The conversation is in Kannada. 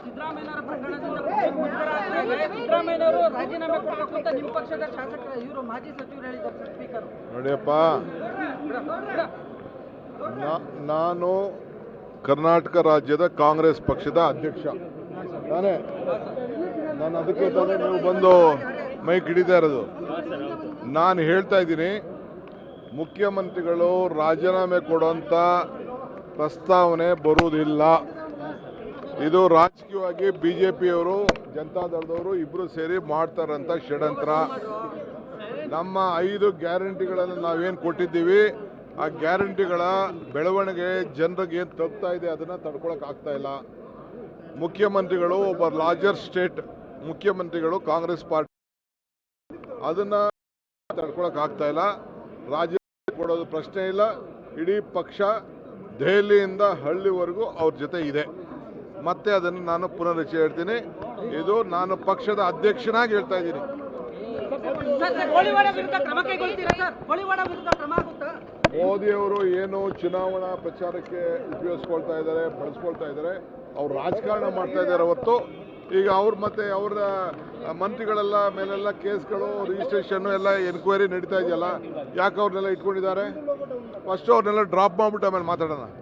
ಸಿದ್ದರಾಮಯ್ಯನವರ ಪ್ರಕರಣದಿಂದ ಸಿದ್ದರಾಮಯ್ಯನವರು ರಾಜೀನಾಮೆ ಕೊಡಬೇಕು ಅಂತ ನಿಮ್ಮ ಪಕ್ಷದ ಶಾಸಕರು ಇವರು ಮಾಜಿ ಸಚಿವರು ಹೇಳಿದ್ದಾರೆ ಸ್ಪೀಕರ್. ನೋಡಿಯಪ್ಪ, ನಾನು ಕರ್ನಾಟಕ ರಾಜ್ಯದ ಕಾಂಗ್ರೆಸ್ ಪಕ್ಷದ ಅಧ್ಯಕ್ಷ ತಾನೇ. ನಾನು ಅದಕ್ಕೆ ತಾನೇ ನೀವು ಬಂದು ಮೈಕ್ ಹಿಡಿತಾ ಇರೋದು. ನಾನು ಹೇಳ್ತಾ ಇದ್ದೀನಿ, ಮುಖ್ಯಮಂತ್ರಿಗಳು ರಾಜೀನಾಮೆ ಕೊಡುವಂಥ ಪ್ರಸ್ತಾವನೆ ಬರುವುದಿಲ್ಲ. ಇದು ರಾಜಕೀಯವಾಗಿ ಬಿಜೆಪಿಯವರು ಜನತಾದಳದವರು ಇಬ್ಬರು ಸೇರಿ ಮಾಡ್ತಾರಂತ ಷಡ್ಯಂತ್ರ. ನಮ್ಮ 5 ಗ್ಯಾರಂಟಿಗಳನ್ನು ನಾವೇನು ಕೊಟ್ಟಿದ್ದೀವಿ, ಆ ಗ್ಯಾರಂಟಿಗಳ ಬೆಳವಣಿಗೆ ಜನರಿಗೆ ಏನು ತಲುಪ್ತಾ ಇದೆ ಅದನ್ನು ತಡ್ಕೊಳಕ್ ಆಗ್ತಾ ಇಲ್ಲ. ಮುಖ್ಯಮಂತ್ರಿಗಳು ಒಬ್ಬ ಲಾರ್ಜರ್ ಸ್ಟೇಟ್ ಮುಖ್ಯಮಂತ್ರಿಗಳು ಕಾಂಗ್ರೆಸ್ ಪಾರ್ಟಿ ಅದನ್ನ ತಡ್ಕೊಳಕ್ ಆಗ್ತಾ ಇಲ್ಲ. ರಾಜ್ಯ ಕೊಡೋದು ಪ್ರಶ್ನೆ ಇಲ್ಲ. ಇಡೀ ಪಕ್ಷ ದೆಹಲಿಯಿಂದ ಹಳ್ಳಿವರೆಗೂ ಅವ್ರ ಜೊತೆ ಇದೆ. ಮತ್ತೆ ಅದನ್ನು ನಾನು ಪುನರುಚ್ಚ ಹೇಳ್ತೀನಿ, ಇದು ನಾನು ಪಕ್ಷದ ಅಧ್ಯಕ್ಷನಾಗಿ ಹೇಳ್ತಾ ಇದ್ದೀನಿ. ಮೋದಿಯವರು ಏನು ಚುನಾವಣಾ ಪ್ರಚಾರಕ್ಕೆ ಉಪಯೋಗಿಸ್ಕೊಳ್ತಾ ಇದ್ದಾರೆ, ಬಳಸ್ಕೊಳ್ತಾ ಇದ್ದಾರೆ, ಅವ್ರು ರಾಜಕಾರಣ ಮಾಡ್ತಾ ಇದ್ದಾರೆ ಹೊರತು ಈಗ ಅವ್ರು ಮತ್ತೆ ಅವರ ಮಂತ್ರಿಗಳೆಲ್ಲ ಮೇಲೆಲ್ಲ ಕೇಸ್ಗಳು ರಿಜಿಸ್ಟ್ರೇಷನ್ ಎಲ್ಲ ಎನ್ಕ್ವೈರಿ ನಡೀತಾ ಇದೆಯಲ್ಲ, ಯಾಕೆ ಅವ್ರನ್ನೆಲ್ಲ ಇಟ್ಕೊಂಡಿದ್ದಾರೆ? ಫಸ್ಟ್ ಅವ್ರನ್ನೆಲ್ಲ ಡ್ರಾಪ್ ಮಾಡ್ಬಿಟ್ಟು ಆಮೇಲೆ ಮಾತಾಡೋಣ.